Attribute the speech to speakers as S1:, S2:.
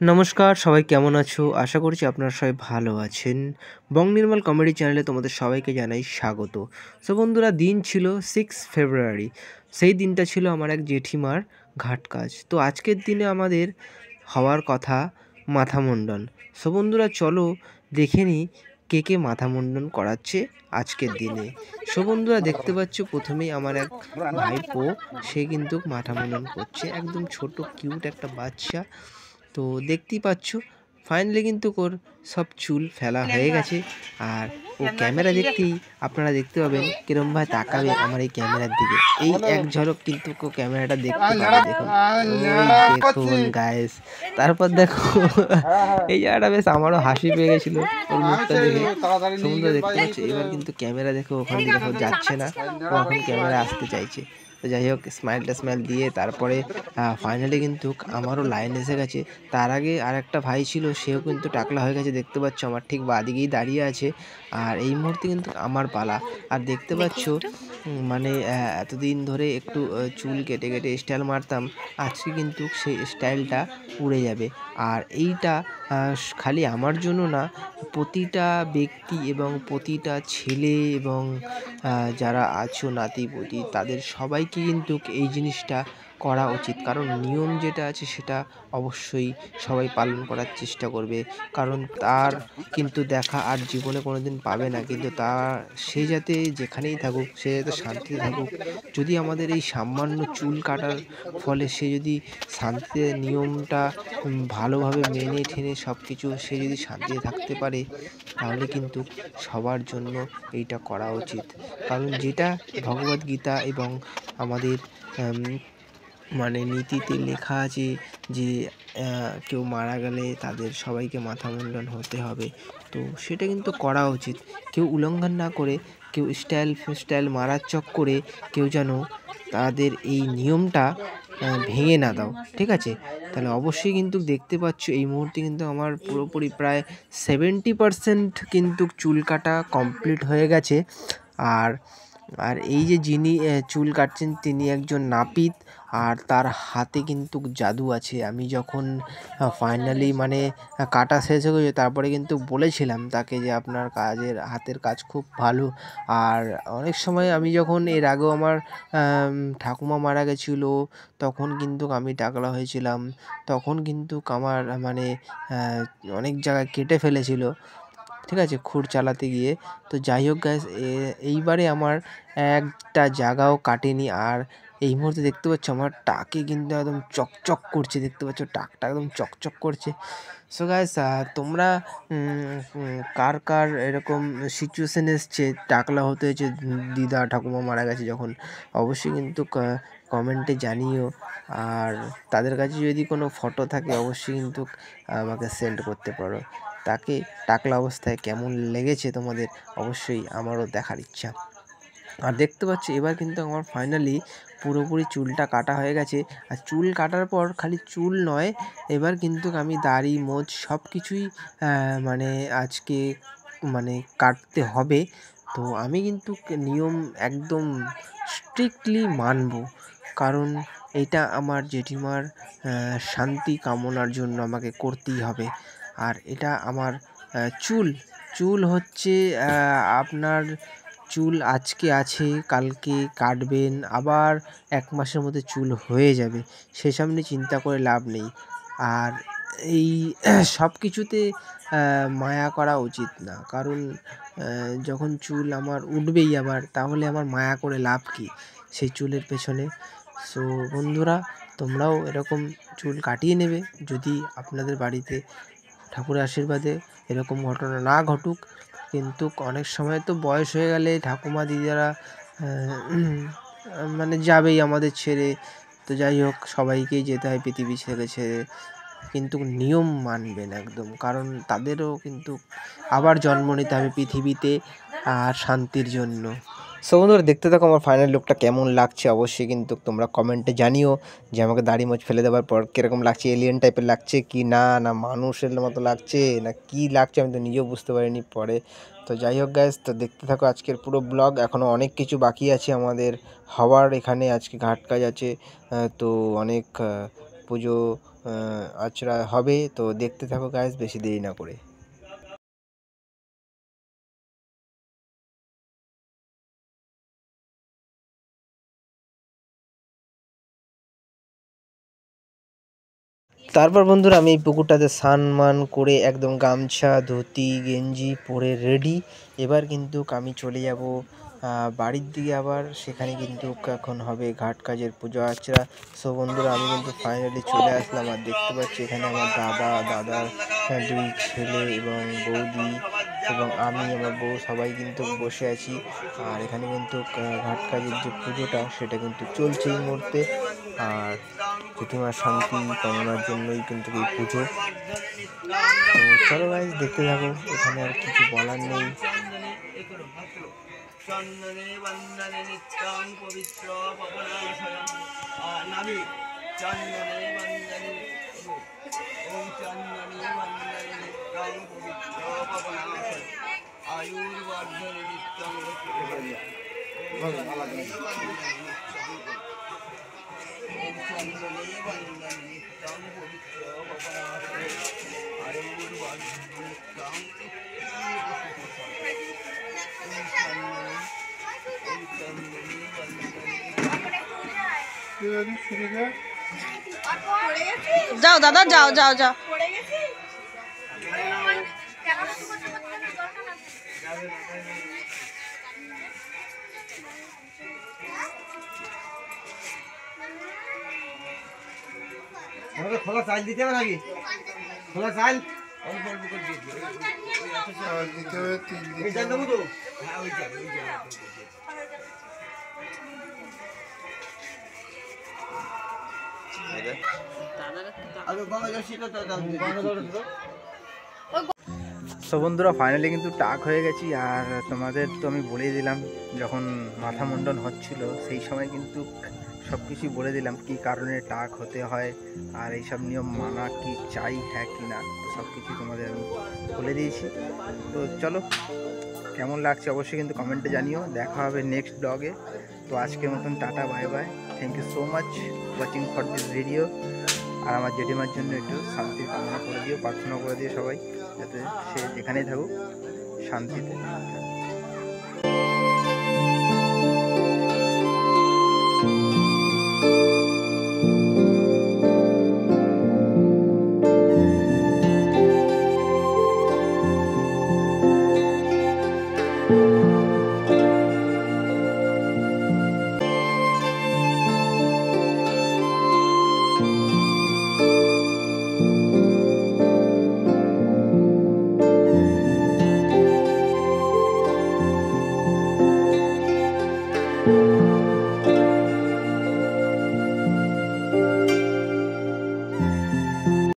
S1: নমস্কার, সবাই কেমন আছো? আশা করছি আপনারা সবাই ভালো আছেন। বং নির্মল কমেডি চ্যানেলে তোমাদের সবাইকে জানাই স্বাগত। সো বন্ধুরা, দিন ছিল 6 ফেব্রুয়ারি। সেই দিনটা ছিল আমার এক জেঠিমার ঘাট কাজ। তো আজকের দিনে আমাদের হওয়ার কথা মাথা মুন্ডন। সো বন্ধুরা, চলো দেখে নিই কে মাথা মুন্ডন করাচ্ছে আজকের দিনে। সো বন্ধুরা, দেখতে পাচ্ছ প্রথমেই আমার এক ভাইপো, সে কিন্তু মাথা মুন্ডন করছে। একদম ছোট কিউট একটা বাচ্চা। তো দেখতেই পাচ্ছ ফাইনালি কিন্তু ওর সব চুল ফেলা হয়ে গেছে। আর ও ক্যামেরা দেখতেই আপনারা দেখতে পাবেন কিরম ভাই তাকাবে আমার এই ক্যামেরার দিকে। এই এক ঝলক কিন্তু ও ক্যামেরাটা দেখতে পাবে। দেখুন, ওই দেখুন গাইস। তারপর দেখো এই জায়গাটা বেশ আমারও হাসি পেয়ে গেছিল ওর মুখটা দেখে। সমুদ্র দেখতে পাচ্ছ, এবার কিন্তু ক্যামেরা দেখো ওখান দিয়ে দেখো যাচ্ছে না, ও এখন ক্যামেরা আসতে চাইছে। তো যাই হোক, স্মাইল দিয়ে তারপরে ফাইনালি কিন্তু আমারও লাইন এসে গেছে। তার আগে আরেকটা ভাই ছিল, সেও কিন্তু টাকলা হয়ে গেছে। দেখতে পাচ্ছ আমার ঠিক বাঁদিকেই দাঁড়িয়ে আছে। আর এই মুহূর্তে কিন্তু আমার পালা। আর দেখতে পাচ্ছ মানে এতদিন ধরে একটু চুল কেটে স্টাইল মারতাম, আজকে কিন্তু সেই স্টাইলটা উড়ে যাবে। আর এইটা খালি আমার জন্য না, প্রতিটা ব্যক্তি এবং প্রতিটা ছেলে এবং যারা আছো নাতি-পুতি, তাদের সবাইকে কিন্তু এই জিনিসটা করা উচিত। কারণ নিয়ম যেটা আছে সেটা অবশ্যই সবাই পালন করার চেষ্টা করবে। কারণ তার কিন্তু দেখা আর জীবনে কোনোদিন পাবে না। কিন্তু সে যাতে যেখানেই থাকুক, সে যাতে শান্তিতে থাকুক। যদি আমাদের এই সামান্য চুল কাটার ফলে সে যদি শান্তিতে নিয়মটা ভালোভাবে মেনে ঠেনে সব কিছু সে যদি শান্তিতে থাকতে পারে, তাহলে কিন্তু সবার জন্য এইটা করা উচিত। কারণ যেটা ভগবদ্গীতা এবং আমাদের মানে নীতিতে লেখা আছে যে কেউ মারা গেলে তাদের সবাইকে মাথা মুন্ডন হতে হবে। তো সেটা কিন্তু করা উচিত। কেউ উল্লঙ্ঘন না করে, কেউ স্টাইল মারার চক্করে কেউ যেন তাদের এই নিয়মটা ভেঙে না দাও। ঠিক আছে? তাহলে অবশ্যই কিন্তু দেখতে পাচ্ছ এই মুহূর্তে কিন্তু আমার পুরোপুরি প্রায় 70% কিন্তু চুল কাটা কমপ্লিট হয়ে গেছে। আর আর এই যে যিনি চুল কাটছেন তিনি একজন নাপিত। আর তার হাতে কিন্তু জাদু আছে। আমি যখন ফাইনালি মানে কাটা শেষ হয়ে গেছে, তারপরে কিন্তু বলেছিলাম তাকে যে আপনার হাতের কাজ খুব ভালো। আর অনেক সময় আমি যখন এর আগেও আমার ঠাকুমা মারা গেছিলো, তখন কিন্তু আমি টাকলা হয়েছিলাম। তখন কিন্তু আমার মানে অনেক জায়গায় কেটে ফেলেছিল। ঠিক আছে? খুর চালাতে গিয়ে। তো যাই হোক গাইস, এইবারে আমার একটা জায়গাও কাটেনি। আর এই মুহূর্তে দেখতে পাচ্ছ আমার টাকে কিন্তু একদম চকচক করছে। দেখতে পাচ্ছ টাকটা একদম চকচক করছে। সো গাইস, তোমরা কার এরকম সিচুয়েশন এসছে টাকলা হতে হয়েছে, দিদা ঠাকুমা মারা গেছে যখন, অবশ্যই কিন্তু কমেন্টে জানিও। আর তাদের কাছে যদি কোনো ফটো থাকে অবশ্যই কিন্তু আমাকে সেন্ড করতে পারো। তাকে টাকলা অবস্থায় কেমন লেগেছে তোমাদের, অবশ্যই আমারও দেখার ইচ্ছা। আর দেখতে পাচ্ছ এবার কিন্তু আমার ফাইনালি পুরোপুরি চুলটা কাটা হয়ে গেছে। আর চুল কাটার পর খালি চুল নয়, এবার কিন্তু আমি দাড়ি মোজ সব কিছুই মানে আজকে মানে কাটতে হবে। তো আমি কিন্তু নিয়ম একদম স্ট্রিক্টলি মানব। কারণ এটা আমার জেঠিমার শান্তি কামনার জন্য আমাকে করতেই হবে। আর এটা আমার চুল চুল হচ্ছে আপনার চুল আজকে আছে, কালকে কাটবেন, আবার 1 মাসের মধ্যে চুল হয়ে যাবে। সেসব নিয়ে চিন্তা করে লাভ নেই। আর এই সব কিছুতে মায়া করা উচিত না। কারণ যখন চুল আমার উঠবেই আবার, তাহলে আমার মায়া করে লাভ কী সেই চুলের পেছনে? সো বন্ধুরা, তোমরাও এরকম চুল কাটিয়ে নেবে যদি আপনাদের বাড়িতে ঠাকুরের আশীর্বাদে এরকম ঘটনা না ঘটুক। কিন্তু অনেক সময় তো বয়স হয়ে গেলে ঠাকুমা দিদারা মানে যাবেই আমাদের ছেড়ে। তো যাই হোক, সবাইকেই যেতে হয় পৃথিবী ছেড়ে। কিন্তু নিয়ম মানবেন একদম। কারণ তাদেরও কিন্তু আবার জন্ম নিতে হবে পৃথিবীতে, আর শান্তির জন্য। সো বন্ধুরা, দেখতে থাকো আমার ফাইনাল লুকটা কেমন লাগছে। অবশ্যই কিন্তু তোমরা কমেন্টে জানিও যে আমাকে দাড়ি মোজ ফেলে দেওয়ার পর কীরকম লাগছে। এলিয়েন টাইপের লাগছে কি না, না মানুষের মতো লাগছে, না কি লাগছে আমি তো নিজেও বুঝতে পারিনি পরে। তো যাই হোক গাইস, তো দেখতে থাকো আজকের পুরো ব্লগ। এখনও অনেক কিছু বাকি আছে আমাদের হওয়ার। এখানে আজকে ঘাট কাজ আছে। তো অনেক পুজো আর্চনা হবে। তো দেখতে থাকো গাইস, বেশি দেরি না করে। তারপর বন্ধুরা আমি এই পুকুরটাতে স্নান মান করে একদম গামছা ধুতি গেঞ্জি পরে রেডি। এবার কিন্তু আমি চলে যাব বাড়ির দিকে। আবার সেখানে কিন্তু এখন হবে ঘাট কাজের পুজো আর্চনা। সো বন্ধুরা আমি কিন্তু ফাইনালি চলে আসলাম। আর দেখতে পাচ্ছি এখানে আমার দাদার দুই ছেলে এবং বৌদি এবং আমি আমার বউ সবাই কিন্তু বসে আছি। আর এখানে কিন্তু ঘাট কাজের যে পুজোটা সেটা কিন্তু চলছে এই মুহূর্তে। আর প্রতিমার শান্তি কামনার জন্যই কিন্তু এই পুজো। তো চলো গাইজ দেখতে থাকো, এখানে আর কিছু বলার নেই। চন্দনে বন্দনে নিত্যং পবিত্র পবনাশয়ং নামি চন্দনে বন্দনে ওম চন্দনে বন্দনে নিত্যং পবিত্র পবনাশয়ং আয়ুর্বর্ধনে নিত্যং
S2: যাও দাদা, যাও যাও যাও।
S3: খোলা চাল দিতে হবে নাকি? খোলা চাল দেবো তো।
S1: সো বন্ধুরা ফাইনালি কিন্তু টাক হয়ে গেছি। আর তোমাদের তো আমি বলেই দিলাম, যখন মাথা মুন্ডন হচ্ছিল সেই সময় কিন্তু সব কিছুই বলে দিলাম কী কারণে টাক হতে হয় আর এইসব নিয়ম মানা কি চাই হ্যাঁ কি না, তো সব কিছু তোমাদের আমি বলে দিয়েছি। তো চলো কেমন লাগছে অবশ্যই কিন্তু কমেন্টে জানিও। দেখা হবে নেক্সট ব্লগে। তো আজকের মতন tata, bye bye. Thank you so much watching for this video. আর আমার জেঠিমার জন্য একটু শান্তির কামনা করে দিও, প্রার্থনা করে দিও সবাই, যাতে সে যেখানেই থাকুক শান্তিতে।